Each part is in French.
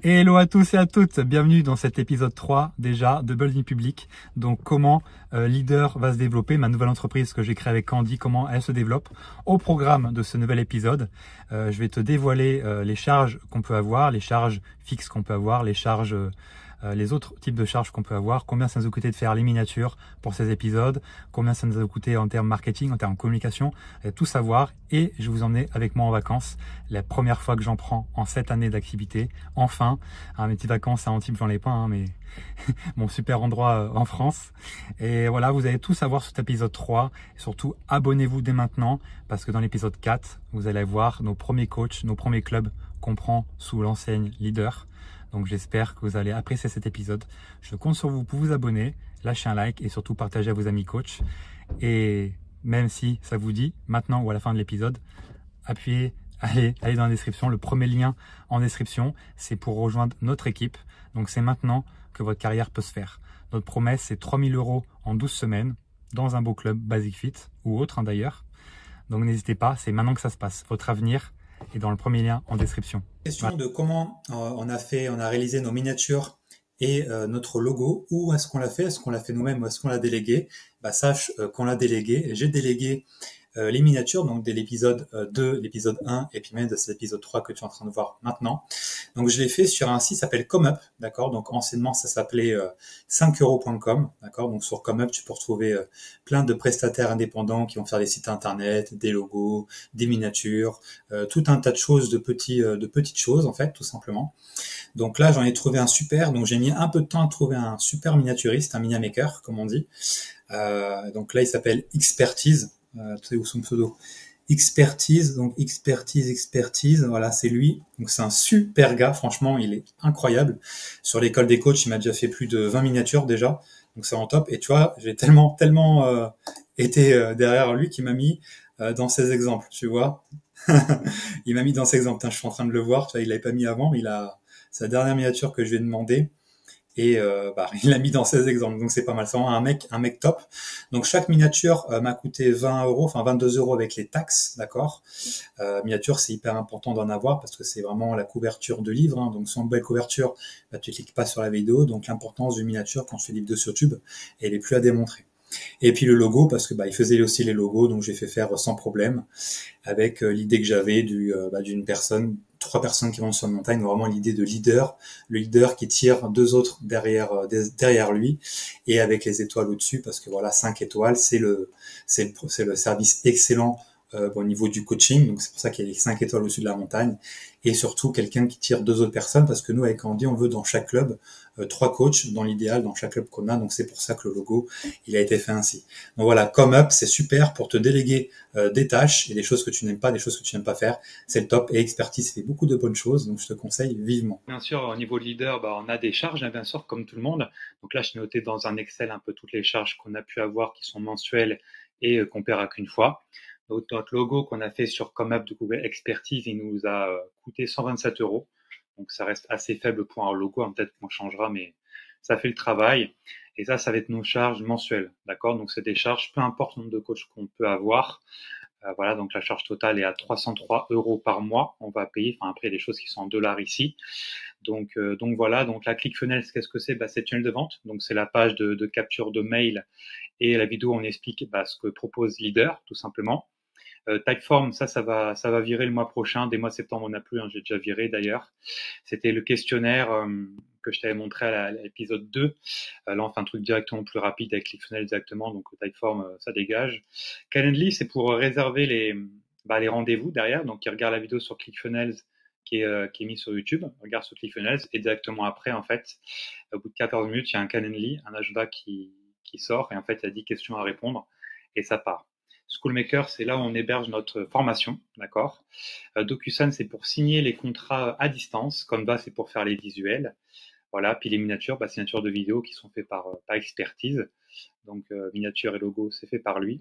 Hello à tous et à toutes, bienvenue dans cet épisode 3 déjà de Building Public. Donc comment Leader va se développer, ma nouvelle entreprise que j'ai créée avec Candy, comment elle se développe. Au programme de ce nouvel épisode, je vais te dévoiler les charges qu'on peut avoir, les charges fixes qu'on peut avoir, les autres types de charges qu'on peut avoir, combien ça nous a coûté de faire les miniatures pour ces épisodes, combien ça nous a coûté en termes marketing, en termes communication, tout savoir. Et je vais vous emmener avec moi en vacances, la première fois que j'en prends en cette année d'activité, enfin, mes petites vacances à Antibes, j'en ai pas, mais mon super endroit en France. Et voilà, vous allez tout savoir sur cet épisode 3. Et surtout, abonnez-vous dès maintenant, parce que dans l'épisode 4, vous allez voir nos premiers coachs, nos premiers clubs qu'on prend sous l'enseigne Leader. Donc j'espère que vous allez apprécier cet épisode. Je compte sur vous pour vous abonner, lâcher un like et surtout partager à vos amis coachs. Et même si ça vous dit, maintenant ou à la fin de l'épisode, appuyez, allez dans la description. Le premier lien en description, c'est pour rejoindre notre équipe. Donc c'est maintenant que votre carrière peut se faire. Notre promesse, c'est 3 000 € en 12 semaines dans un beau club Basic Fit ou autre d'ailleurs. Donc n'hésitez pas, c'est maintenant que ça se passe. Votre avenir est dans le premier lien en description. Question de comment on a réalisé nos miniatures et notre logo. Où est-ce qu'on l'a fait? Est-ce qu'on l'a fait nous-mêmes ou est-ce qu'on l'a délégué? Sache qu'on l'a délégué. J'ai délégué les miniatures, donc de l'épisode 2, l'épisode 1 et puis même de cet épisode 3 que tu es en train de voir maintenant. Donc je l'ai fait sur un site qui s'appelle ComeUp, d'accord? Donc anciennement ça s'appelait 5euros.com, d'accord? Donc sur ComeUp tu peux retrouver plein de prestataires indépendants qui vont faire des sites internet, des logos, des miniatures, tout un tas de choses, de petites choses en fait, tout simplement. Donc là j'en ai trouvé un super, donc j'ai mis un peu de temps à trouver un super miniaturiste, un miniamaker comme on dit. Donc là il s'appelle Expertise. Tu sais où son pseudo? Expertise, donc expertise, voilà, c'est lui. Donc c'est un super gars, franchement, il est incroyable. Sur l'école des coachs, il m'a déjà fait plus de 20 miniatures déjà, donc c'est en top. Et tu vois, j'ai tellement été derrière lui qu'il m'a mis dans ses exemples, tu vois. Il m'a mis dans ses exemples. Putain, je suis en train de le voir, tu vois, il l'avait pas mis avant, mais c'est la dernière miniature que je lui ai demandé. Et il l'a mis dans ses exemples, donc c'est pas mal. C'est vraiment un mec top. Donc chaque miniature m'a coûté 20 €, enfin 22 € avec les taxes, d'accord. Miniature, c'est hyper important d'en avoir parce que c'est vraiment la couverture de livre. Hein, donc sans belle couverture, tu cliques pas sur la vidéo. Donc l'importance d'une miniature quand je fais des vidéos sur YouTube, elle est plus à démontrer. Et puis le logo, parce que il faisait aussi les logos, donc j'ai fait faire sans problème avec l'idée que j'avais d'une personne, 3 personnes qui vont sur une montagne, vraiment l'idée de leader, le leader qui tire 2 autres derrière lui et avec les étoiles au-dessus, parce que voilà, 5 étoiles, c'est le service excellent au niveau du coaching, donc c'est pour ça qu'il y a les 5 étoiles au-dessus de la montagne, et surtout quelqu'un qui tire 2 autres personnes, parce que nous avec Andy, on veut dans chaque club 3 coachs dans l'idéal dans chaque club qu'on a, donc c'est pour ça que le logo il a été fait ainsi. Donc voilà, ComeUp, c'est super pour te déléguer des tâches et des choses que tu n'aimes pas, des choses que tu n'aimes pas faire, c'est le top. Et Expertise fait beaucoup de bonnes choses, donc je te conseille vivement. Bien sûr, au niveau de leader, on a des charges, hein, bien sûr, comme tout le monde. Donc là, je noté dans un Excel un peu toutes les charges qu'on a pu avoir qui sont mensuelles et qu'on paiera qu'une fois. Donc, notre logo qu'on a fait sur ComeUp de Google Expertise, il nous a coûté 127 €. Donc ça reste assez faible pour un logo, hein, peut-être qu'on changera, mais ça fait le travail. Et ça va être nos charges mensuelles, d'accord? Donc c'est des charges, peu importe le nombre de coachs qu'on peut avoir. Voilà, donc la charge totale est à 303 € par mois. On va payer, enfin après, des choses qui sont en dollars ici. Donc voilà, donc la ClickFunnels, qu'est-ce que c'est? C'est tunnel de vente. Donc c'est la page de capture de mail et la vidéo, on explique ce que propose Leader, tout simplement. Typeform, ça va virer le mois prochain. Dès mois de septembre, on n'a plus, hein, j'ai déjà viré d'ailleurs. C'était le questionnaire que je t'avais montré à l'épisode 2. Là, on fait un truc directement plus rapide avec ClickFunnels directement, donc Typeform, ça dégage. Calendly, c'est pour réserver les rendez-vous derrière. Donc, il regarde la vidéo sur ClickFunnels qui est mise sur YouTube, regarde sur ClickFunnels, et directement après, en fait, au bout de 14 minutes, il y a un Calendly, un agenda qui sort, et en fait, il y a 10 questions à répondre, et ça part. Schoolmaker, c'est là où on héberge notre formation, d'accord. DocuSign, c'est pour signer les contrats à distance. Canva, c'est pour faire les visuels. Voilà, puis les miniatures, signatures de vidéos qui sont faites par Expertise. Donc miniature et logo, c'est fait par lui.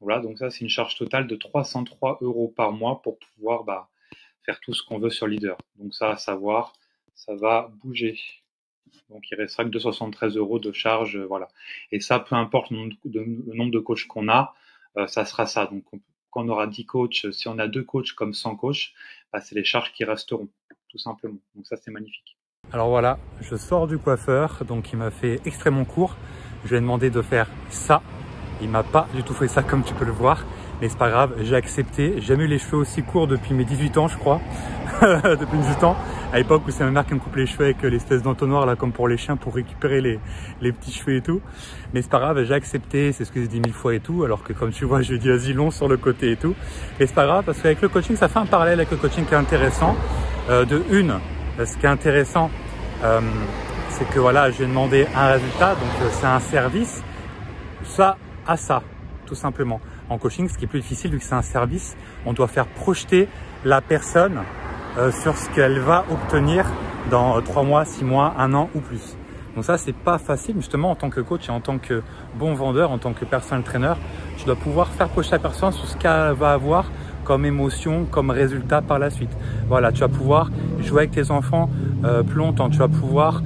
Voilà, donc ça c'est une charge totale de 303 € par mois pour pouvoir faire tout ce qu'on veut sur Leader. Donc ça, à savoir, ça va bouger. Donc il restera que 273 € de charge, voilà. Et ça, peu importe le nombre de coachs qu'on a, ça sera ça. Donc quand on aura 10 coachs, si on a 2 coachs comme 100 coachs, c'est les charges qui resteront, tout simplement. Donc ça, c'est magnifique. Alors voilà, je sors du coiffeur, donc il m'a fait extrêmement court. Je lui ai demandé de faire ça. Il m'a pas du tout fait ça comme tu peux le voir. Mais c'est pas grave, j'ai accepté. J'ai jamais eu les cheveux aussi courts depuis mes 18 ans, je crois. Depuis 18 ans. À l'époque où c'est ma mère qui me coupe les cheveux avec l'espèce d'entonnoir là, comme pour les chiens, pour récupérer les petits cheveux et tout. Mais c'est pas grave, j'ai accepté, c'est ce que j'ai dit 1000 fois et tout. Alors que comme tu vois, je dis vas-y long sur le côté et tout. Et c'est pas grave parce qu'avec le coaching, ça fait un parallèle avec le coaching qui est intéressant. Ce qui est intéressant, c'est que voilà, j'ai demandé un résultat, donc c'est un service, ça à ça, tout simplement. En coaching, ce qui est plus difficile, vu que c'est un service, on doit faire projeter la personne sur ce qu'elle va obtenir dans 3 mois, 6 mois, 1 an ou plus. Donc ça, c'est pas facile, justement, en tant que coach et en tant que bon vendeur, en tant que personal trainer, tu dois pouvoir faire projeter la personne sur ce qu'elle va avoir comme émotion, comme résultat par la suite. Voilà, tu vas pouvoir jouer avec tes enfants plus longtemps, tu vas pouvoir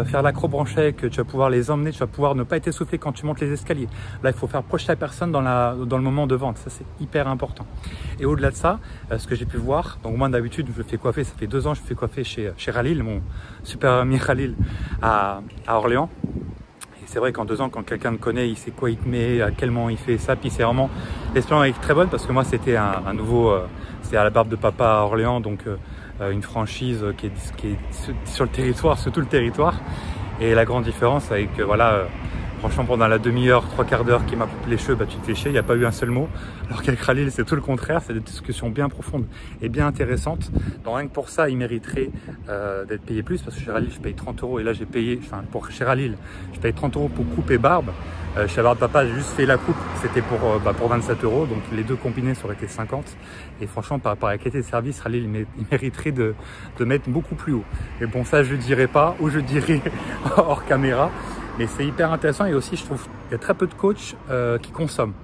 faire l'acrobranche avec eux, tu vas pouvoir les emmener, tu vas pouvoir ne pas être essoufflé quand tu montes les escaliers. Là, il faut faire projeter la personne dans le moment de vente, ça c'est hyper important. Et au-delà de ça, ce que j'ai pu voir, donc moi d'habitude je fais coiffer, ça fait 2 ans que je fais coiffer chez Khalil, mon super ami Khalil à Orléans. C'est vrai qu'en 2 ans, quand quelqu'un me connaît, il sait quoi il te met, à quel moment il fait ça. Puis c'est vraiment, l'expérience est très bonne parce que moi, c'était un nouveau, c'est à la barbe de papa à Orléans, donc une franchise qui est sur le territoire, sur tout le territoire. Et la grande différence, c'est que voilà, franchement, pendant la demi-heure, 3/4 d'heure qu'il m'a coupé les cheveux, bah, tu te fais chier, il n'y a pas eu un seul mot. Alors qu'avec Khalil, c'est tout le contraire, c'est des discussions bien profondes et bien intéressantes. Donc rien que pour ça, il mériterait d'être payé plus, parce que chez Khalil, je paye 30 €. Et là, j'ai payé, enfin, chez Khalil, je paye 30 € pour coupe et barbe. Chez Barbe Papa, j'ai juste fait la coupe, c'était pour 27 €, donc les deux combinés, ça aurait été 50. Et franchement, par rapport à la qualité de service, Khalil, il mériterait de mettre beaucoup plus haut. Et bon, ça, je ne dirais pas, ou je dirais hors caméra. Mais c'est hyper intéressant et aussi je trouve qu'il y a très peu de coachs qui consomment.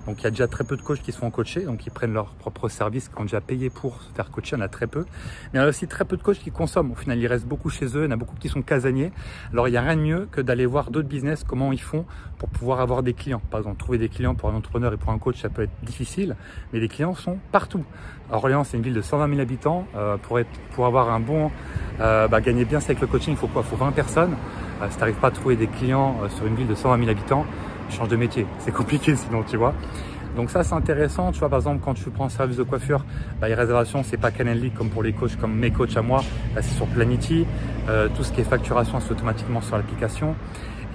Donc il y a déjà très peu de coachs qui se font coacher, donc ils prennent leur propre service, qui ont déjà payé pour se faire coacher, il y en a très peu. Mais il y a aussi très peu de coachs qui consomment. Au final, ils restent beaucoup chez eux, il y en a beaucoup qui sont casaniers. Alors il n'y a rien de mieux que d'aller voir d'autres business, comment ils font pour pouvoir avoir des clients. Par exemple, trouver des clients pour un entrepreneur et pour un coach, ça peut être difficile, mais les clients sont partout. Orléans, c'est une ville de 120 000 habitants. Pour avoir un bon, gagner bien avec le coaching, il faut quoi? Il faut 20 personnes. Si tu n'arrives pas à trouver des clients sur une ville de 120 000 habitants, change de métier. C'est compliqué sinon, tu vois. Donc ça, c'est intéressant. Tu vois, par exemple, quand tu prends un service de coiffure, les réservations, c'est pas Calendly comme pour les coachs, comme mes coachs à moi. Là, c'est sur Planity. Tout ce qui est facturation, c'est automatiquement sur l'application.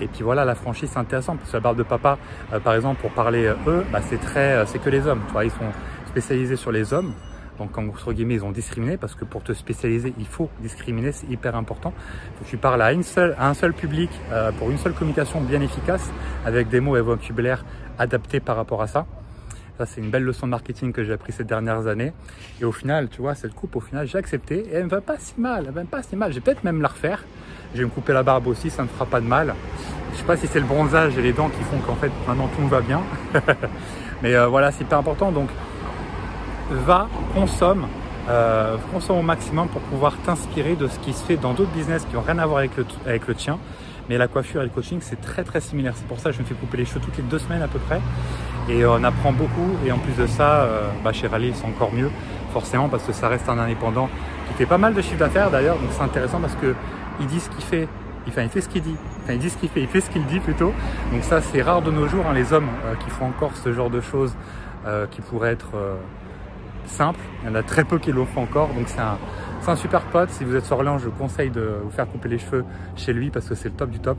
Et puis voilà, la franchise, c'est intéressant. Parce que la barbe de papa, par exemple, pour parler eux, c'est que les hommes. Tu vois, ils sont spécialisés sur les hommes. Donc, entre guillemets, ils ont discriminé parce que pour te spécialiser, il faut discriminer, c'est hyper important. Il faut que tu parles à un seul public pour une seule communication bien efficace avec des mots et vocabulaire adaptés par rapport à ça. Ça, c'est une belle leçon de marketing que j'ai appris ces dernières années. Et au final, tu vois, cette coupe, au final, j'ai accepté et elle me va pas si mal. Elle me va pas si mal. Je vais peut-être même la refaire. Je vais me couper la barbe aussi, ça ne me fera pas de mal. Je sais pas si c'est le bronzage et les dents qui font qu'en fait, maintenant, tout me va bien. Mais voilà, c'est hyper important. Donc, consomme au maximum pour pouvoir t'inspirer de ce qui se fait dans d'autres business qui n'ont rien à voir avec le tien. Mais la coiffure et le coaching, c'est très très similaire. C'est pour ça que je me fais couper les cheveux toutes les 2 semaines à peu près. Et on apprend beaucoup. Et en plus de ça, chez Rally, c'est encore mieux, forcément, parce que ça reste un indépendant qui fait pas mal de chiffre d'affaires d'ailleurs. Donc c'est intéressant parce que il dit ce qu'il fait. Il fait ce qu'il dit. Enfin, il dit ce qu'il fait. Il fait ce qu'il dit plutôt. Donc ça, c'est rare de nos jours, hein, les hommes qui font encore ce genre de choses qui pourraient être simple, il y en a très peu qui le font encore, donc c'est un super pote. Si vous êtes sur Orléans, je vous conseille de vous faire couper les cheveux chez lui parce que c'est le top du top.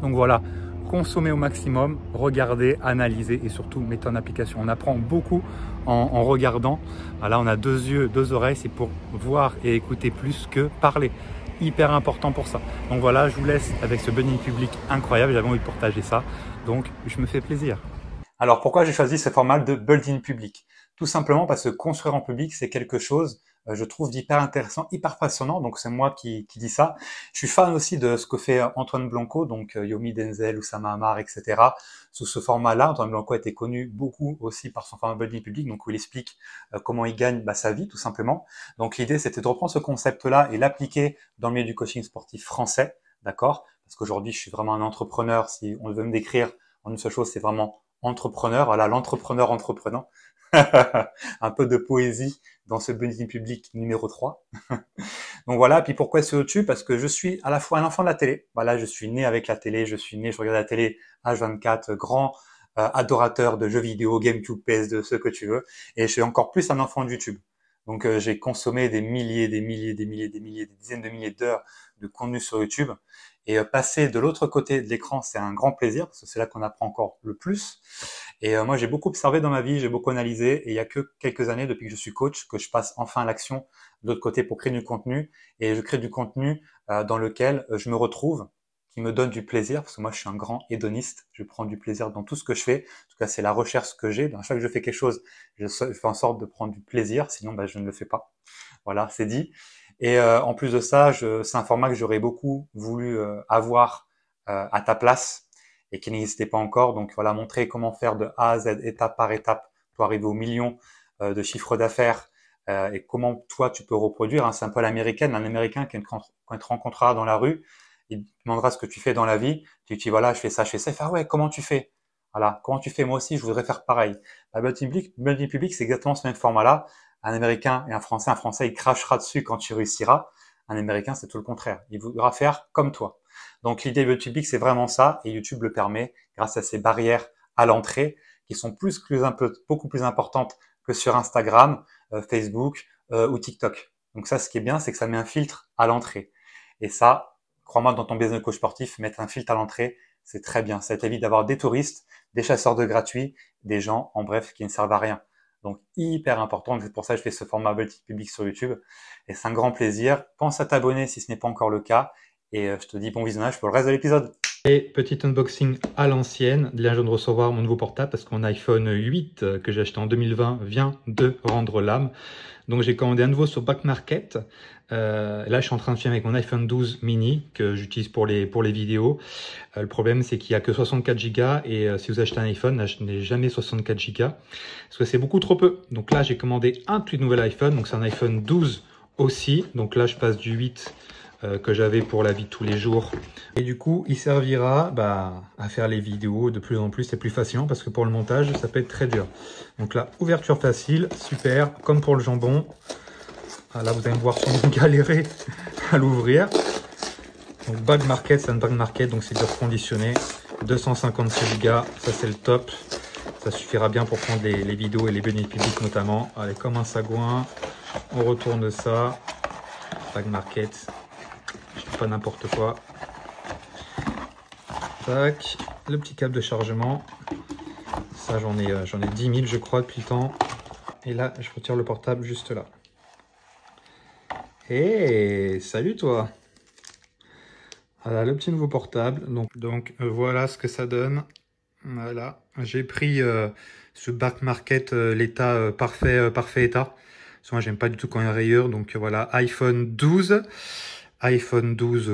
Donc voilà, consommez au maximum, regardez, analysez et surtout mettez en application. On apprend beaucoup en regardant. Là, on a 2 yeux, 2 oreilles, c'est pour voir et écouter plus que parler. Hyper important pour ça. Donc voilà, je vous laisse avec ce Building Public incroyable, j'avais envie de partager ça, donc je me fais plaisir. Alors pourquoi j'ai choisi ce format de Building Public? Tout simplement parce que construire en public, c'est quelque chose, je trouve, d'hyper intéressant, hyper passionnant. Donc c'est moi qui dis ça. Je suis fan aussi de ce que fait Antoine Blanco, donc Yomi Denzel, Oussama Hamar, etc. Sous ce format-là, Antoine Blanco a été connu beaucoup aussi par son format Building Public, donc où il explique comment il gagne sa vie, tout simplement. Donc l'idée, c'était de reprendre ce concept-là et l'appliquer dans le milieu du coaching sportif français, d'accord? Parce qu'aujourd'hui, je suis vraiment un entrepreneur. Si on veut me décrire en une seule chose, c'est vraiment entrepreneur. Voilà, l'entrepreneur entreprenant. Un peu de poésie dans ce Building Public numéro 3. Donc voilà, puis pourquoi sur YouTube? Parce que je suis à la fois un enfant de la télé. Voilà, je suis né avec la télé, je regarde la télé H24, grand adorateur de jeux vidéo, GameCube, PS2, ce que tu veux. Et je suis encore plus un enfant de YouTube. Donc j'ai consommé des milliers, des dizaines de milliers d'heures de contenu sur YouTube. Et passer de l'autre côté de l'écran, c'est un grand plaisir, parce que c'est là qu'on apprend encore le plus. Et moi, j'ai beaucoup observé dans ma vie, j'ai beaucoup analysé, et il y a que quelques années, depuis que je suis coach, que je passe enfin à l'action de l'autre côté pour créer du contenu. Et je crée du contenu dans lequel je me retrouve, qui me donne du plaisir, parce que moi, je suis un grand hédoniste, je prends du plaisir dans tout ce que je fais. En tout cas, c'est la recherche que j'ai. Dans chaque fois que je fais quelque chose, je fais en sorte de prendre du plaisir, sinon je ne le fais pas. Voilà, c'est dit. Et en plus de ça, c'est un format que j'aurais beaucoup voulu avoir à ta place et qui n'existait pas encore. Donc voilà, montrer comment faire de A à Z, étape par étape, pour arriver au million de chiffre d'affaires et comment toi tu peux reproduire. Hein. C'est un peu à l'américaine. Un Américain quand il te rencontrera dans la rue, il te demandera ce que tu fais dans la vie. Tu dis voilà, je fais ça, je fais ça. Il fait ah ouais, comment tu fais? Voilà, comment tu fais? Moi aussi, je voudrais faire pareil. Building Public, c'est exactement ce même format-là. Un Américain et un Français, il crachera dessus quand tu réussiras. Un Américain, c'est tout le contraire. Il voudra faire comme toi. Donc, l'idée de YouTube, c'est vraiment ça. Et YouTube le permet grâce à ces barrières à l'entrée qui sont beaucoup plus importantes que sur Instagram, Facebook ou TikTok. Donc ça, ce qui est bien, c'est que ça met un filtre à l'entrée. Et ça, crois-moi, dans ton business de coach sportif, mettre un filtre à l'entrée, c'est très bien. Ça t'évite d'avoir des touristes, des chasseurs de gratuits, des gens, en bref, qui ne servent à rien. Donc, hyper important. C'est pour ça que je fais ce format public sur YouTube. Et c'est un grand plaisir. Pense à t'abonner si ce n'est pas encore le cas. Et je te dis bon visionnage pour le reste de l'épisode. Et petit unboxing à l'ancienne. Là, je viens de recevoir mon nouveau portable parce que mon iPhone 8 que j'ai acheté en 2020 vient de rendre l'âme. Donc, j'ai commandé à nouveau sur Back Market. Là, je suis en train de filmer avec mon iPhone 12 mini que j'utilise pour les vidéos. Le problème, c'est qu'il n'y a que 64 Go et si vous achetez un iPhone, je n'ai jamais 64 Go parce que c'est beaucoup trop peu. Donc là, j'ai commandé un tout nouvel iPhone. Donc, c'est un iPhone 12 aussi. Donc là, je passe du 8 que j'avais pour la vie de tous les jours. Et du coup, il servira à faire les vidéos de plus en plus et plus facilement parce que pour le montage, ça peut être très dur. Donc là, ouverture facile, super, comme pour le jambon. Ah, là, vous allez me voir sûrement galérer à l'ouvrir. Donc, Back Market, c'est un Back Market, donc c'est dur conditionné. 256 Go, ça c'est le top. Ça suffira bien pour prendre les vidéos et les bénéfices publics notamment. Allez, comme un sagouin, on retourne ça. Back Market, je fais pas n'importe quoi. Tac, le petit câble de chargement. Ça, j'en ai 10 000, je crois, depuis le temps. Et là, je retire le portable juste là. Hey, salut toi! Voilà le petit nouveau portable. Donc voilà ce que ça donne. Voilà, j'ai pris ce Back Market l'état parfait état. Parce que moi j'aime pas du tout quand il y a rayure. Donc voilà, iPhone 12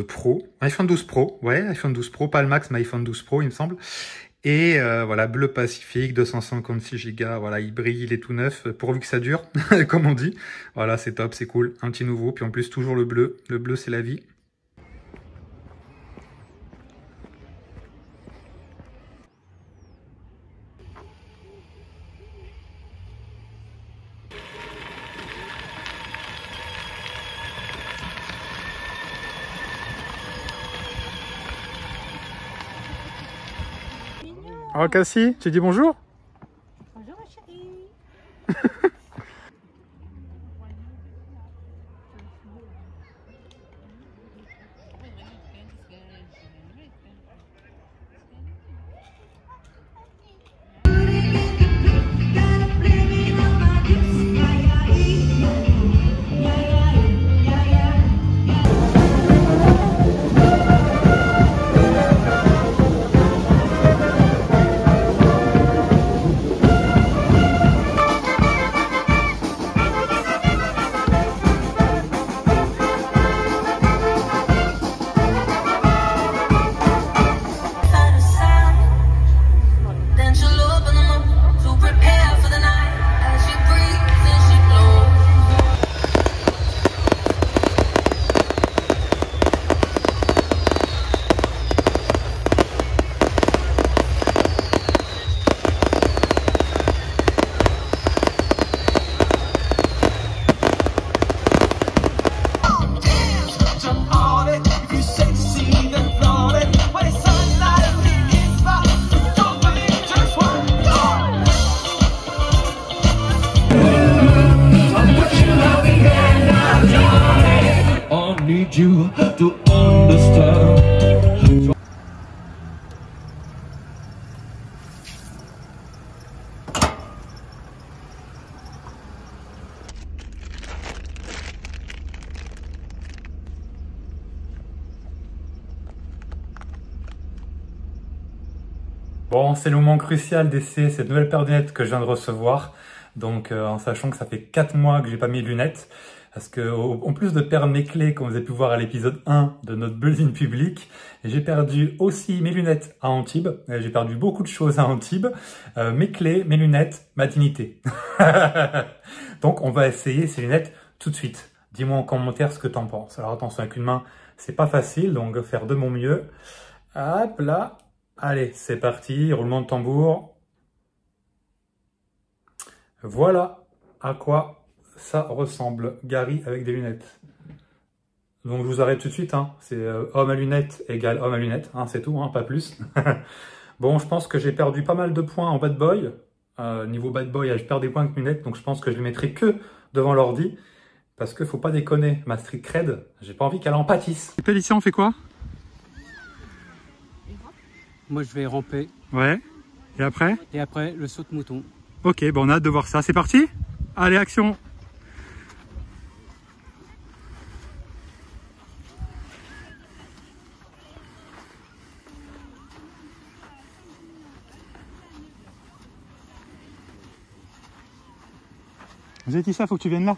Pro, iPhone 12 Pro, ouais, iPhone 12 Pro, pas le max, mais iPhone 12 Pro il me semble. Et voilà, bleu Pacifique, 256 Go, voilà, il brille, il est tout neuf, pourvu que ça dure, comme on dit. Voilà, c'est top, c'est cool, un petit nouveau, puis en plus toujours le bleu c'est la vie. Oh Cassie, tu dis bonjour? Bonjour chérie. to understand. Bon, c'est le moment crucial d'essayer cette nouvelle paire de lunettes que je viens de recevoir. Donc, en sachant que ça fait 4 mois que j'ai pas mis de lunettes. Parce que, en plus de perdre mes clés, comme vous avez pu voir à l'épisode 1 de notre building public, j'ai perdu aussi mes lunettes à Antibes. J'ai perdu beaucoup de choses à Antibes. Mes clés, mes lunettes, ma dignité. Donc, on va essayer ces lunettes tout de suite. Dis-moi en commentaire ce que t'en penses. Alors, attention, avec une main, c'est pas facile. Donc, je vais faire de mon mieux. Hop là. Allez, c'est parti. Roulement de tambour. Voilà à quoi ça ressemble, Gary avec des lunettes. Donc je vous arrête tout de suite, hein. C'est homme à lunettes égale homme à lunettes, hein, c'est tout, hein, pas plus. Bon, je pense que j'ai perdu pas mal de points en bad boy. Niveau bad boy, je perds des points avec lunettes, donc je pense que je les mettrai que devant l'ordi. Parce que faut pas déconner, ma street cred, j'ai pas envie qu'elle en pâtisse. Et Pélicia, on fait quoi? Moi je vais ramper. Ouais. Et après? Et après le saut de mouton. Ok, bon on a hâte de voir ça. C'est parti? Allez, action! Laetitia, faut que tu viennes là.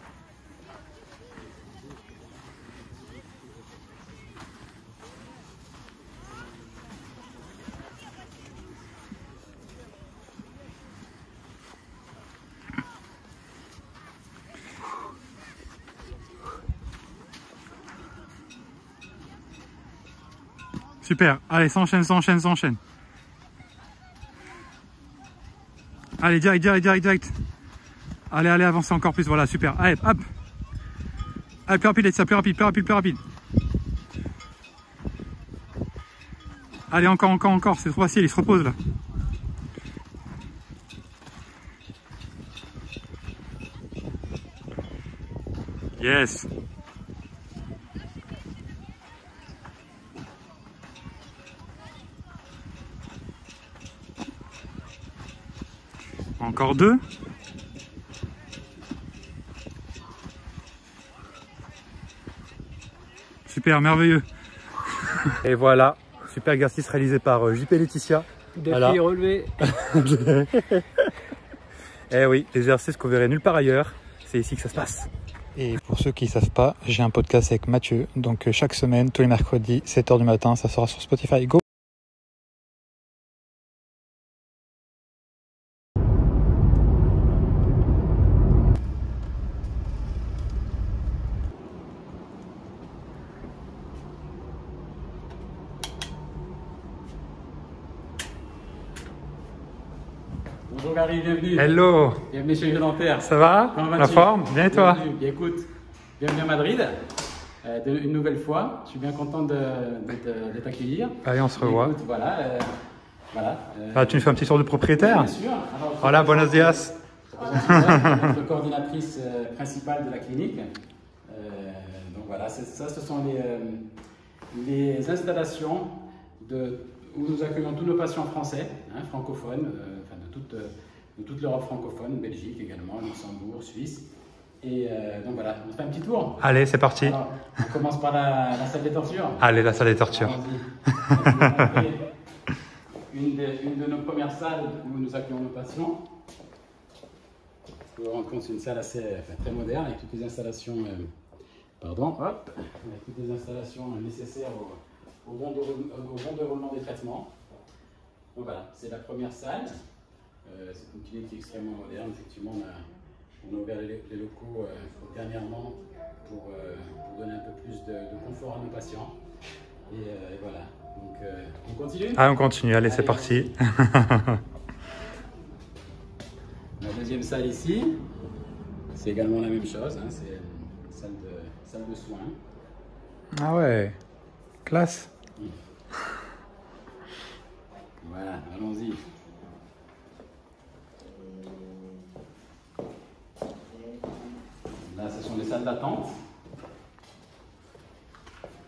Super, allez, s'enchaîne, s'enchaîne, s'enchaîne. Allez, direct, direct, direct, direct. Allez, allez, avancez encore plus, voilà, super. Allez, hop. Allez, plus rapide, ça, plus rapide, plus rapide, plus rapide. Allez, encore, encore, encore, c'est trop facile, il se repose là. Yes. Encore 2. Super, merveilleux. Et voilà, super exercice réalisé par JP Laetitia. Défi voilà. relevé. Eh oui, l'exercice qu'on verrait nulle part ailleurs, c'est ici que ça se passe. Et pour ceux qui ne savent pas, j'ai un podcast avec Mathieu. Donc chaque semaine, tous les mercredis, 7 h du matin, ça sera sur Spotify. Go! Bonjour Gary, bienvenue. Hello! Bienvenue chez Dentaire. Ça va? Comment vas-tu? La forme? Bien et toi? Bienvenue. Bien, écoute, bienvenue à Madrid. Une nouvelle fois, je suis bien content de t'accueillir. Allez, on se revoit. Écoute, voilà. Ah, tu nous fais un petit tour de propriétaire? Bien sûr. Alors, Voilà, buenos dias. Notre coordinatrice principale de la clinique. Donc voilà, ça, ce sont les installations où nous accueillons tous nos patients français, hein, francophones, enfin de toute l'Europe francophone, Belgique également, Luxembourg, Suisse. Et donc voilà, on fait un petit tour. Allez, c'est parti. Alors, on commence par la salle des tortures. Allez, la salle des tortures. Une de nos premières salles où nous accueillons nos patients. Vous vous rendez compte, c'est une salle très moderne avec toutes les installations, avec toutes les installations nécessaires au bon déroulement des traitements. Donc voilà, c'est la première salle. C'est une clinique qui est extrêmement moderne. Effectivement, on a ouvert les locaux dernièrement pour donner un peu plus de confort à nos patients. Et voilà. Donc, on continue? Ah, on continue. Allez, c'est parti. La deuxième salle ici, c'est également la même chose. Hein, c'est une salle de soins. Ah ouais, classe. Voilà, allons-y. Là, ce sont les salles d'attente.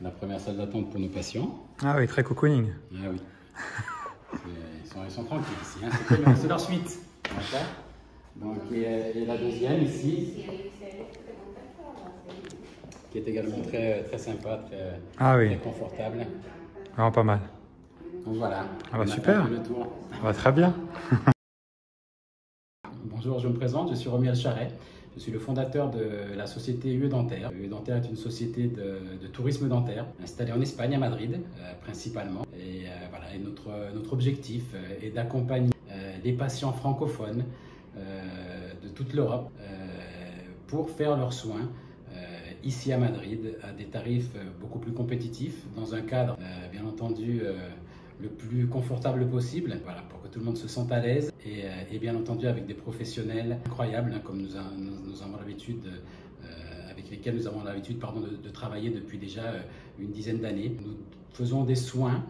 la première salle d'attente pour nos patients. Ah oui, très cocooning. Ah oui. Ils sont tranquilles ici, hein. C'est leur suite. D'accord. Donc, et la deuxième ici, qui est également très, très sympa, très confortable. Vraiment pas mal. Donc voilà. Ah bah super. Le tour. Ah bah très bien. Bonjour, je me présente, je suis Romuald Charret. Je suis le fondateur de la société UE Dentaire. UE Dentaire est une société de tourisme dentaire installée en Espagne, à Madrid, principalement. Et voilà, et notre objectif est d'accompagner les patients francophones de toute l'Europe pour faire leurs soins ici à Madrid à des tarifs beaucoup plus compétitifs, dans un cadre bien entendu le plus confortable possible, voilà, pour que tout le monde se sente à l'aise et bien entendu avec des professionnels incroyables, hein, comme nous avons l'habitude, avec lesquels nous avons l'habitude de travailler depuis déjà une dizaine d'années. Nous faisons des soins,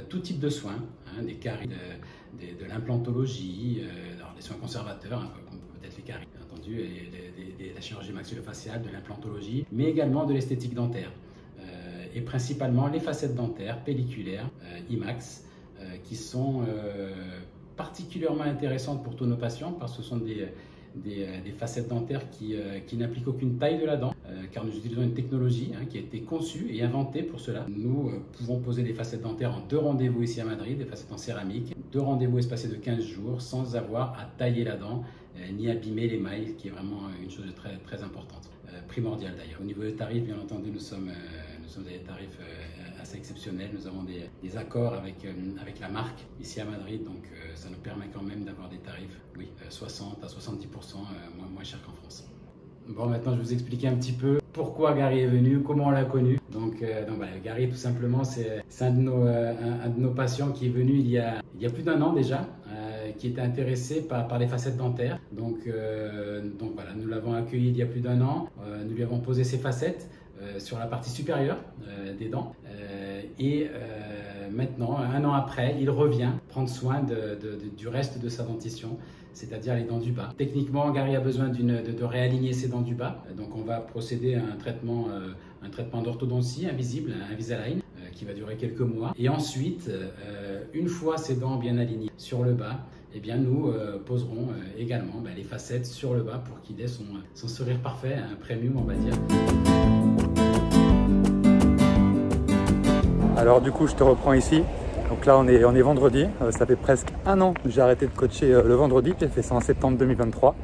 tout type de soins, hein, des caries, de l'implantologie, des soins conservateurs, hein, comme peut-être les caries, bien entendu, et la chirurgie maxillofaciale, de l'implantologie, mais également de l'esthétique dentaire. Et principalement les facettes dentaires, pelliculaires, IMAX, qui sont particulièrement intéressantes pour tous nos patients parce que ce sont des facettes dentaires qui n'impliquent aucune taille de la dent, car nous utilisons une technologie qui a été conçue et inventée pour cela. Nous pouvons poser des facettes dentaires en 2 rendez-vous ici à Madrid, des facettes en céramique, 2 rendez-vous espacés de 15 jours sans avoir à tailler la dent ni abîmer l'émail, qui est vraiment une chose de très, très importante, primordiale d'ailleurs. Au niveau des tarifs, bien entendu, nous sommes à des tarifs assez exceptionnels. Nous avons des accords avec la marque ici à Madrid, donc ça nous permet quand même d'avoir des tarifs, oui, 60 à 70% moins chers qu'en France. Bon, maintenant je vais vous expliquer un petit peu pourquoi Gary est venu, comment on l'a connu. Donc voilà, Gary, tout simplement, c'est un de nos patients qui est venu il y a plus d'1 an déjà, qui était intéressé par les facettes dentaires. Donc voilà, nous l'avons accueilli il y a plus d'1 an, nous lui avons posé ses facettes sur la partie supérieure des dents et maintenant, 1 an après, il revient prendre soin du reste de sa dentition, c'est-à-dire les dents du bas. Techniquement, Gary a besoin de réaligner ses dents du bas, donc on va procéder à un traitement d'orthodontie invisible, un Invisalign, qui va durer quelques mois. Et ensuite, une fois ces dents bien alignées sur le bas, eh bien, nous poserons également les facettes sur le bas pour qu'il ait son sourire parfait, un premium, on va dire. Alors du coup, je te reprends ici. Donc là, on est vendredi. Ça fait presque 1 an que j'ai arrêté de coacher le vendredi. J'ai fait ça en septembre 2023.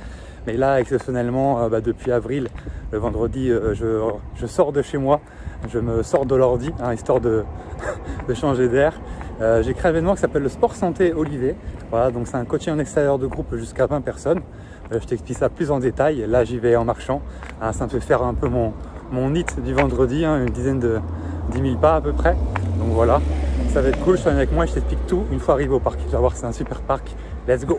Mais là, exceptionnellement, depuis avril, le vendredi, je sors de chez moi. Je me sors de l'ordi, histoire de changer d'air. J'ai créé un événement qui s'appelle le Sport Santé Olivet. Voilà, donc c'est un coaching en extérieur de groupe jusqu'à 20 personnes. Je t'explique ça plus en détail. Là, j'y vais en marchant. Ça me fait faire un peu mon hit du vendredi, une dizaine de 10 000 pas à peu près. Donc voilà, ça va être cool. Je suis avec moi et je t'explique tout une fois arrivé au parc. Tu vas voir que c'est un super parc. Let's go!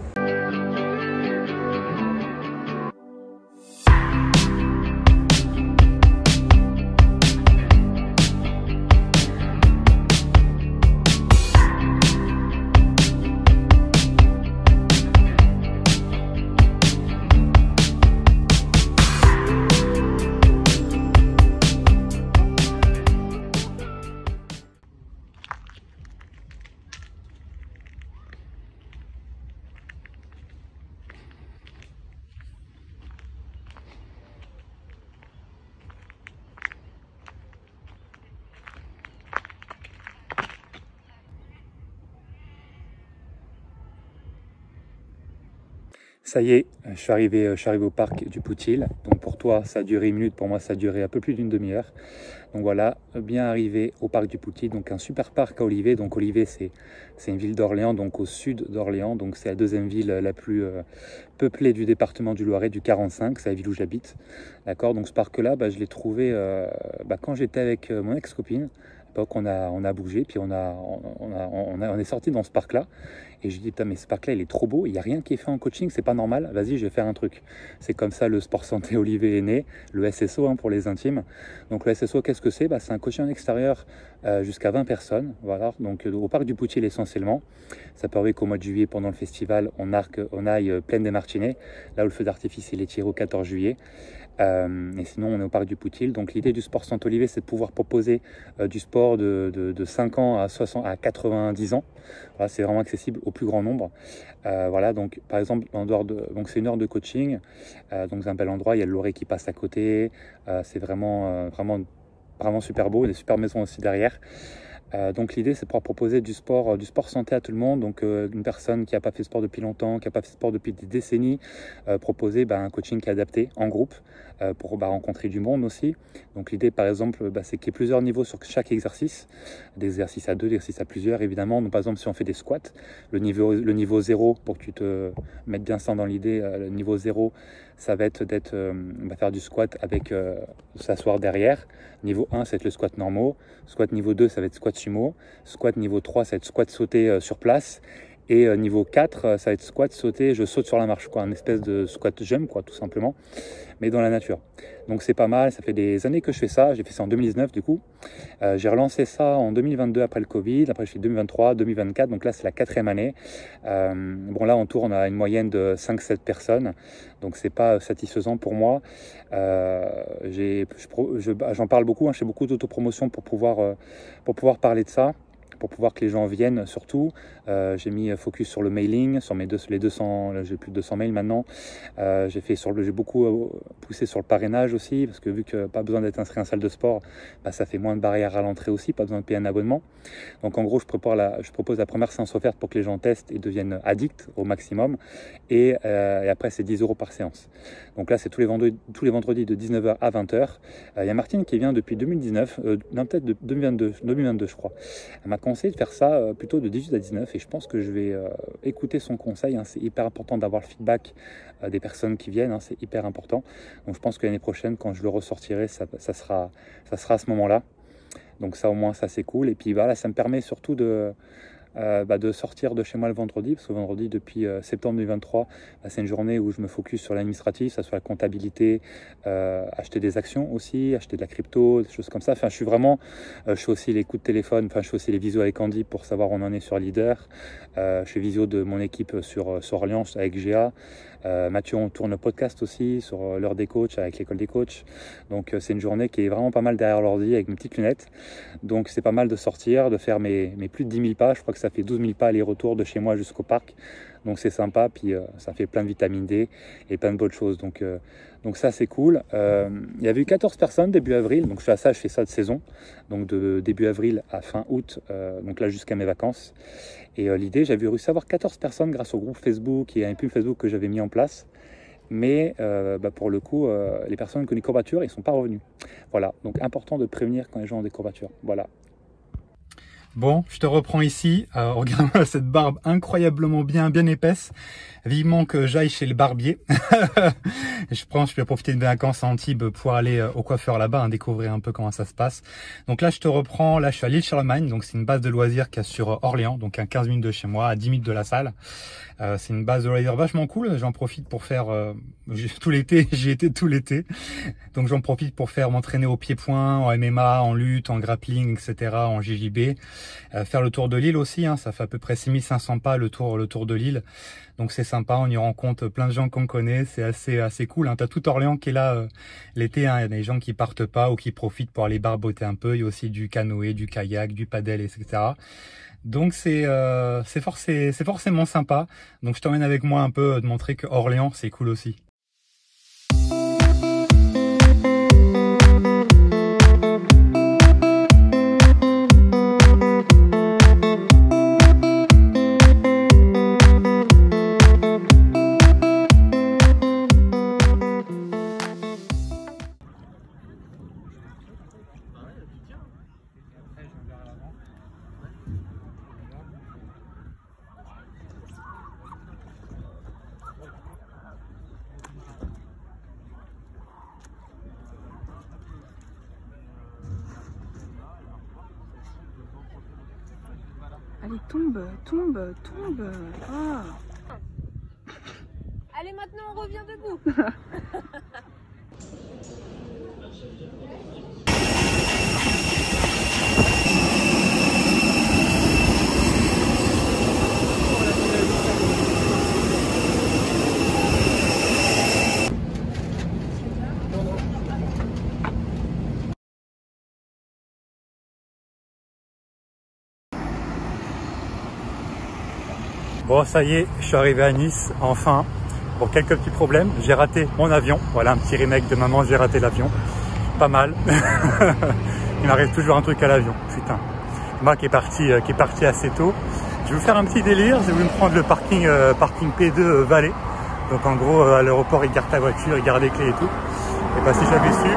Ça y est, je suis arrivé au parc du Poutil. Donc pour toi, ça a duré 1 minute. Pour moi, ça a duré un peu plus d'une demi-heure. Donc voilà, bien arrivé au parc du Poutil. Donc un super parc à Olivet. Donc Olivet, c'est une ville d'Orléans, donc au sud d'Orléans. Donc c'est la 2e ville la plus peuplée du département du Loiret, du 45. C'est la ville où j'habite. D'accord. Donc ce parc-là, je l'ai trouvé quand j'étais avec mon ex-copine. On a bougé, puis on est sorti dans ce parc-là. Et je dis, putain, mais ce parc-là, il est trop beau. Il n'y a rien qui est fait en coaching, c'est pas normal. Vas-y, je vais faire un truc. C'est comme ça, le Sport Santé Olivet est né, le SSO pour les intimes. Donc le SSO, qu'est-ce que c'est? C'est un coaching en extérieur jusqu'à 20 personnes. Voilà, donc au parc du Poutil essentiellement. Ça permet qu'au mois de juillet, pendant le festival, on aille Plaine des Martinets, là où le feu d'artifice il est tiré au 14 juillet. Et sinon, on est au parc du Poutil. Donc l'idée du sport Saint-Olivier, c'est de pouvoir proposer du sport de 5 ans à 90 ans. Voilà, c'est vraiment accessible au plus grand nombre. Voilà, donc par exemple, donc c'est 1 heure de coaching. Donc c'est un bel endroit, il y a le Loré qui passe à côté. C'est vraiment super beau, des super maisons aussi derrière. Donc l'idée c'est de pouvoir proposer du sport santé à tout le monde, donc une personne qui n'a pas fait sport depuis longtemps, qui n'a pas fait sport depuis des décennies, proposer un coaching qui est adapté en groupe pour rencontrer du monde aussi. Donc l'idée par exemple c'est qu'il y ait plusieurs niveaux sur chaque exercice, des exercices à 2, des exercices à plusieurs évidemment. Donc par exemple si on fait des squats, le niveau 0, pour que tu te mettes bien ça dans l'idée, le niveau 0 ça va être faire du squat avec s'asseoir derrière. Niveau 1 ça va être le squat normaux, squat niveau 2 ça va être squat sumo, squat niveau 3 ça va être squat sauté sur place, et niveau 4 ça va être squat sauté, je saute sur la marche, quoi, un espèce de squat jump quoi, tout simplement, mais dans la nature. Donc c'est pas mal, ça fait des années que je fais ça, j'ai fait ça en 2019 du coup, j'ai relancé ça en 2022 après le Covid, après je fais 2023, 2024, donc là c'est la 4e année. Bon là on tourne à une moyenne de 5-7 personnes, donc c'est pas satisfaisant pour moi. J'en parle beaucoup, je fais beaucoup d'autopromotion pour pouvoir parler de ça, pour pouvoir que les gens viennent surtout. J'ai mis focus sur le mailing, sur les 200, j'ai plus de 200 mails maintenant. J'ai beaucoup poussé sur le parrainage aussi, parce que vu que pas besoin d'être inscrit en salle de sport, ça fait moins de barrières à l'entrée aussi, pas besoin de payer un abonnement. Donc en gros, je propose la première séance offerte pour que les gens testent et deviennent addicts au maximum. Et après, c'est 10 € par séance. Donc là, c'est tous les vendredis de 19h à 20h. Il y a Martine qui vient depuis 2019, peut-être de 2022 je crois. Elle m'a conseillé de faire ça plutôt de 18 à 19, et je pense que je vais écouter son conseil. C'est hyper important d'avoir le feedback des personnes qui viennent, c'est hyper important. Donc je pense que l'année prochaine, quand je le ressortirai, ça sera à ce moment-là. Donc ça au moins, ça c'est cool. Et puis voilà, ça me permet surtout de sortir de chez moi le vendredi, parce que vendredi depuis septembre 2023, c'est une journée où je me focus sur l'administratif, ça soit la comptabilité, acheter des actions aussi, acheter de la crypto, des choses comme ça. Enfin, je fais aussi les coups de téléphone, je fais aussi les visios avec Andy pour savoir où on en est sur Leader. Je fais visio de mon équipe sur Orléans avec GA. Mathieu, on tourne le podcast aussi sur l'heure des coachs avec l'école des coachs. Donc c'est une journée qui est vraiment pas mal derrière l'ordi avec mes petites lunettes. Donc c'est pas mal de sortir, de faire mes plus de 10 000 pas. Je crois que ça fait 12 000 pas aller-retour de chez moi jusqu'au parc. Donc c'est sympa, puis ça fait plein de vitamine D et plein de bonnes choses. Donc ça c'est cool. Il y avait eu 14 personnes début avril, donc je fais ça de saison, donc de début avril à fin août, donc là jusqu'à mes vacances. Et l'idée, j'avais réussi à avoir 14 personnes grâce au groupe Facebook et à un pub Facebook que j'avais mis en place. Mais pour le coup, les personnes qui ont des courbatures, ils ne sont pas revenus. Voilà, donc important de prévenir quand les gens ont des courbatures. Voilà. Bon, je te reprends ici. Regarde cette barbe incroyablement bien épaisse. Vivement que j'aille chez le barbier. Je vais profiter de mes vacances à Antibes pour aller au coiffeur là-bas, découvrir un peu comment ça se passe. Donc là, je te reprends. Là, je suis à l'île Charlemagne. Donc c'est une base de loisirs qui est sur Orléans, donc à 15 minutes de chez moi, à 10 minutes de la salle. C'est une base de loisirs vachement cool. J'en profite pour faire tout l'été. J'y étais tout l'été. Donc j'en profite pour m'entraîner au pied-point, en MMA, en lutte, en grappling, etc., en JJB. Faire le tour de l'île aussi. Ça fait à peu près 6500 pas le tour de l'île. Donc c'est sympa, on y rencontre plein de gens qu'on connaît, c'est assez cool. T'as tout Orléans qui est là l'été, il y a des gens qui partent pas ou qui profitent pour aller barboter un peu. Il y a aussi du canoë, du kayak, du paddle, etc. Donc c'est forcément sympa. Donc je t'emmène avec moi un peu, de montrer que Orléans c'est cool aussi. Allez, tombe. Ah. Allez, maintenant on revient debout. Bon, ça y est, je suis arrivé à Nice, enfin. Pour quelques petits problèmes, j'ai raté mon avion. Voilà un petit remake de maman, j'ai raté l'avion. Pas mal. Il m'arrive toujours un truc à l'avion, putain. Moi qui est parti assez tôt. Je vais vous faire un petit délire, je vais vous prendre le parking P2 Vallée. Donc en gros, à l'aéroport, ils gardent ta voiture, ils gardent les clés et tout. Et bah si j'avais su,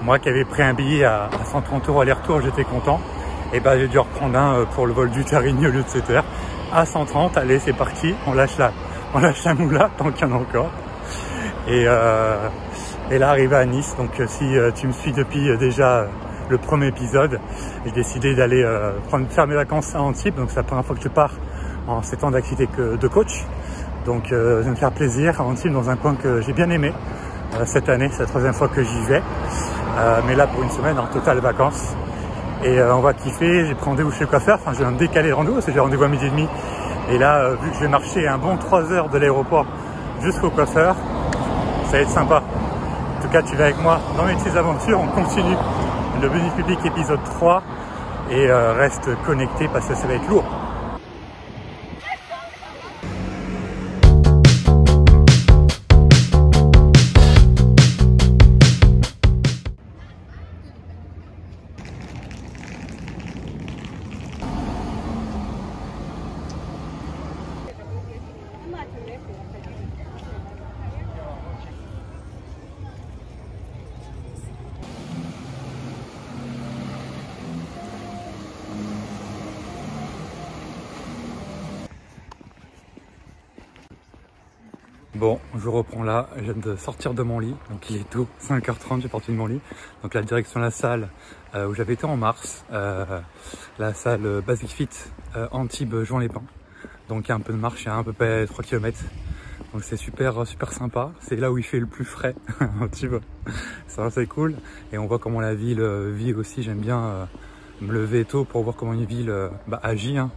moi qui avais pris un billet à 130 € aller-retour, j'étais content. Et bah j'ai dû reprendre un pour le vol du Tarigny au lieu de 7 h à 130. Allez, c'est parti, on lâche la moula tant qu'il y en a encore. Et là, arrivé à Nice, donc si tu me suis depuis déjà le premier épisode, j'ai décidé d'aller faire mes vacances à Antibes. Donc c'est la première fois que je pars en 7 ans d'activité de coach. Donc je vais me faire plaisir à Antibes, dans un coin que j'ai bien aimé cette année. C'est la 3e fois que j'y vais. Mais là pour une semaine en totale vacances. Et on va kiffer. J'ai pris rendez-vous chez le coiffeur. Enfin, je viens de décaler le rendez-vous parce que j'ai rendez-vous à 12h30. Et là, vu que je vais marcher un bon 3 heures de l'aéroport jusqu'au coiffeur, ça va être sympa. En tout cas, tu vas avec moi dans mes petites aventures. On continue le Business Public épisode 3 et reste connecté parce que ça va être lourd. Bon, je reprends là, je viens de sortir de mon lit, donc il est tôt, 5h30, j'ai sorti de mon lit. Donc la direction de la salle où j'avais été en mars, la salle Basic Fit Antibes Juan-les-Pins. Donc il y a un peu de marche, il y a à peu près 3 km. Donc c'est super sympa, c'est là où il fait le plus frais, Antibes. Ça c'est cool. Et on voit comment la ville vit aussi, j'aime bien me lever tôt pour voir comment une ville agit. Hein.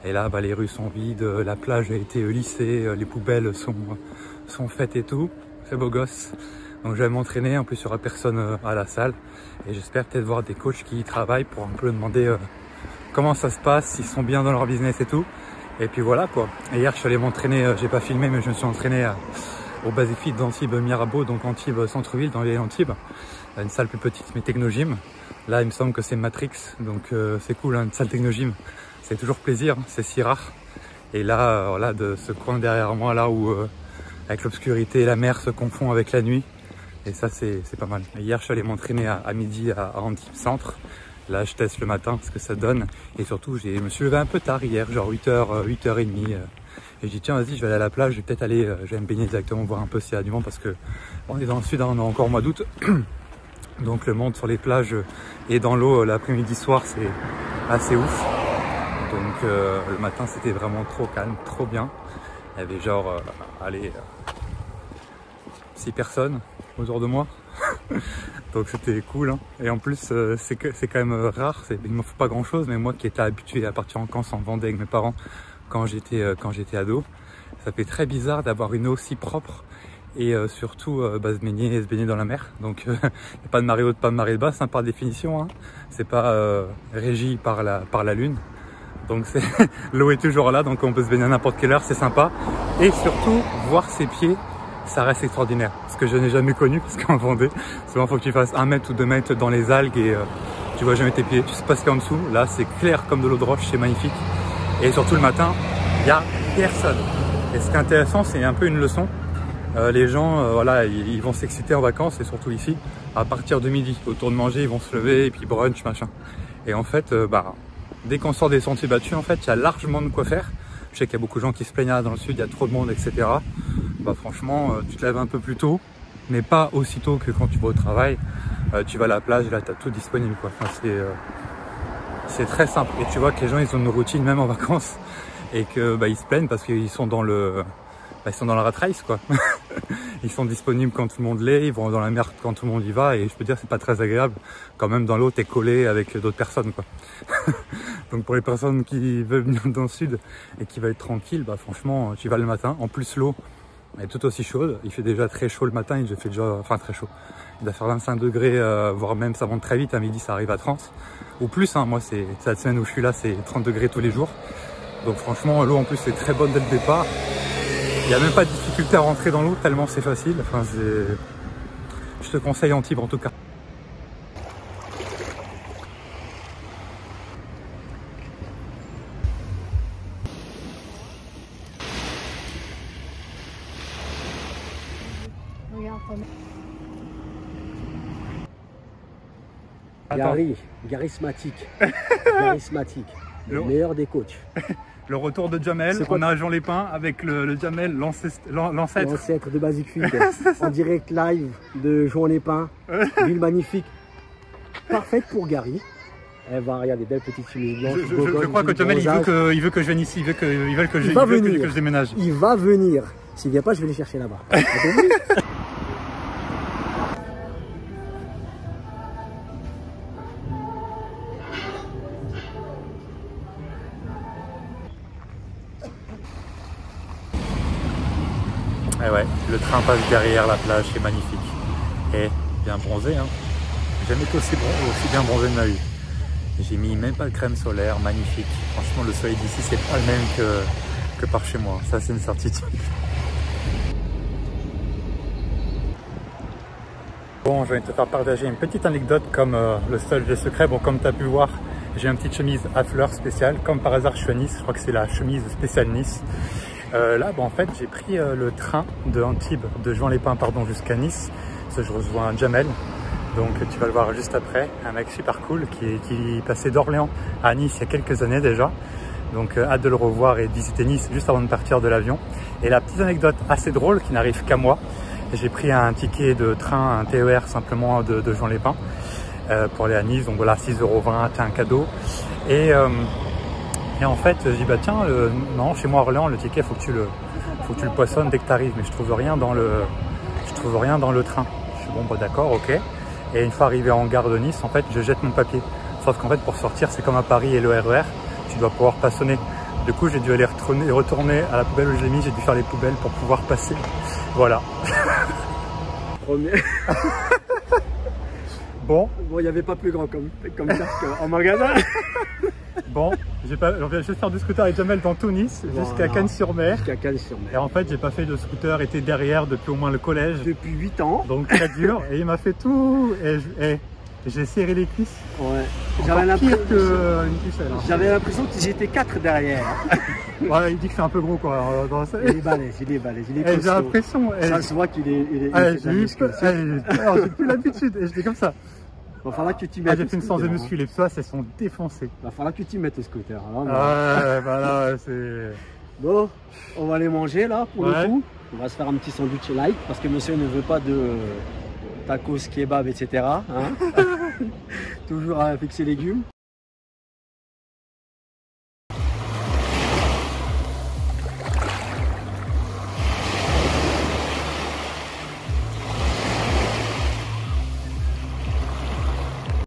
Et là, les rues sont vides, la plage a été lissée, les poubelles sont faites et tout. C'est beau gosse. Donc je vais m'entraîner, en plus il n'y aura personne à la salle. Et j'espère peut-être voir des coachs qui y travaillent pour un peu demander comment ça se passe, s'ils sont bien dans leur business et tout. Et puis voilà quoi. Et hier je suis allé m'entraîner, j'ai pas filmé mais je me suis entraîné au Basic Fit d'Antibes Mirabeau, donc Antibes Centre-Ville dans les Antibes. Une salle plus petite mais Technogym. Là il me semble que c'est Matrix, donc c'est cool, hein, une salle Technogym. C'est toujours plaisir, c'est si rare. Et là, voilà, de ce coin derrière moi, là où avec l'obscurité, la mer se confond avec la nuit. Et ça, c'est pas mal. Et hier, je suis allé m'entraîner à midi à Antibes Centre. Là, je teste le matin ce que ça donne. Et surtout, je me suis levé un peu tard hier, genre 8h, 8h30. Et j'ai dit, tiens, vas-y, je vais aller à la plage, je vais peut-être aller, je vais me baigner directement, voir un peu s'il y a du vent, parce que on est dans le sud, hein, on est encore au mois d'août. Donc le monde sur les plages et dans l'eau l'après-midi soir, c'est assez ouf. Donc le matin c'était vraiment trop calme, trop bien. Il y avait genre 6 personnes autour de moi. Donc c'était cool. Hein. Et en plus c'est quand même rare, il ne me faut pas grand chose, mais moi qui étais habitué à partir en vacances en Vendée avec mes parents quand j'étais ado, ça fait très bizarre d'avoir une eau si propre et surtout se baigner dans la mer. Donc il n'y a pas de marée haute, pas de marée basse, hein, par définition. Hein. C'est pas régi par la lune. Donc l'eau est toujours là, donc on peut se baigner à n'importe quelle heure, c'est sympa. Et surtout, voir ses pieds, ça reste extraordinaire. Ce que je n'ai jamais connu, parce qu'en Vendée, souvent il faut que tu fasses 1 mètre ou 2 mètres dans les algues et tu vois jamais tes pieds. Tu sais pas ce qu'il y a en dessous. Là, c'est clair comme de l'eau de roche, c'est magnifique. Et surtout le matin, il n'y a personne. Et ce qui est intéressant, c'est un peu une leçon. Les gens, voilà, ils vont s'exciter en vacances, et surtout ici, à partir de midi. Autour de manger, ils vont se lever, et puis brunch, machin. Et en fait, dès qu'on sort des sentiers battus, en fait, il y a largement de quoi faire. Je sais qu'il y a beaucoup de gens qui se plaignent dans le sud, il y a trop de monde, etc. Franchement, tu te lèves un peu plus tôt, mais pas aussi tôt que quand tu vas au travail. Tu vas à la plage, là, tu as tout disponible, quoi. Enfin, c'est très simple. Et tu vois que les gens, ils ont une routine, même en vacances, et que ils se plaignent parce qu'ils sont dans ils sont dans la rat race, quoi. Ils sont disponibles quand tout le monde l'est, ils vont dans la mer quand tout le monde y va, et je peux dire c'est pas très agréable. Quand même dans l'eau, t'es collé avec d'autres personnes, quoi. Donc pour les personnes qui veulent venir dans le sud et qui veulent être tranquilles, franchement, tu vas le matin. En plus l'eau est tout aussi chaude. Il fait déjà très chaud le matin, il fait déjà, enfin très chaud. Il doit faire 25 degrés, voire même ça monte très vite. À midi, ça arrive à 30 ou plus. Hein. Moi, c'est la semaine où je suis là, c'est 30 degrés tous les jours. Donc franchement, l'eau en plus est très bonne dès le départ. Il n'y a même pas de difficulté à rentrer dans l'eau tellement c'est facile. Enfin, je te conseille Antibes en tout cas. Gary, charismatique, charismatique, le meilleur des coachs. Le retour de Jamel, on a Jean Lépin avec le Jamel, l'ancêtre. L'ancêtre de Basic Fit, en direct live de Jean Lépin, ville magnifique, parfaite pour Gary. Elle va regarder des belles petites chemises blanches. Je crois que Jamel, il veut que je vienne ici, il veut que je déménage. Il va venir. S'il ne vient pas, je vais les chercher là-bas. Et ouais, le train passe derrière la plage, c'est magnifique. Et bien bronzé, hein. J'ai jamais été aussi bien bronzé de ma vie. J'ai mis même pas de crème solaire, magnifique. Franchement, le soleil d'ici, c'est pas le même que par chez moi. Ça, c'est une certitude. Bon, je vais te faire partager une petite anecdote comme le seul des secrets. Bon, comme tu as pu voir, j'ai une petite chemise à fleurs spéciale. Comme par hasard, je suis à Nice. Je crois que c'est la chemise spéciale Nice. Là, bon, en fait, j'ai pris le train de Antibes, de Jean Lépin, pardon, jusqu'à Nice. Parce que je rejoins Jamel. Donc, tu vas le voir juste après. Un mec super cool qui passait d'Orléans à Nice il y a quelques années déjà. Donc, hâte de le revoir et de visiter Nice juste avant de partir de l'avion. Et la petite anecdote assez drôle qui n'arrive qu'à moi. J'ai pris un ticket de train, un TER simplement de Jean Lépin pour aller à Nice. Donc voilà, 6,20 €, un cadeau. Et en fait, je dis bah tiens, non, chez moi à Orléans, le ticket, faut que tu le poissonnes dès que tu arrives. Mais je trouve rien dans le train. Je suis bon, bah d'accord, ok. Et une fois arrivé en gare de Nice, en fait, je jette mon papier. Sauf qu'en fait, pour sortir, c'est comme à Paris et le RER, tu dois pouvoir passonner. Du coup, j'ai dû aller retourner à la poubelle où je l'ai mis. J'ai dû faire les poubelles pour pouvoir passer. Voilà. Bon, il n'y avait pas plus grand comme casque en magasin. Bon, on vient juste faire du scooter avec Jamel dans tout Nice, jusqu'à Cannes-sur-Mer. Et en fait, j'ai pas fait de scooter, était derrière depuis au moins le collège. Depuis 8 ans. Donc très dur. Et il m'a fait tout. Et j'ai serré les cuisses. Ouais. J'avais l'impression qu'ils étaient 4 derrière. Ouais, il dit que c'est un peu gros quoi. Il est balèze, il est J'ai l'impression. Ça se voit qu'il est. J'ai plus l'habitude et j'étais comme ça. Il va falloir que tu mettes. J'ai fait une séance de muscu, les psoas elles sont défoncées. Il va falloir que tu mettes au scooter. Ouais, bah là c'est. Bon, on va aller manger là pour le coup. On va se faire un petit sandwich light parce que monsieur ne veut pas de tacos, kebab, etc. Hein. Toujours avec ses légumes.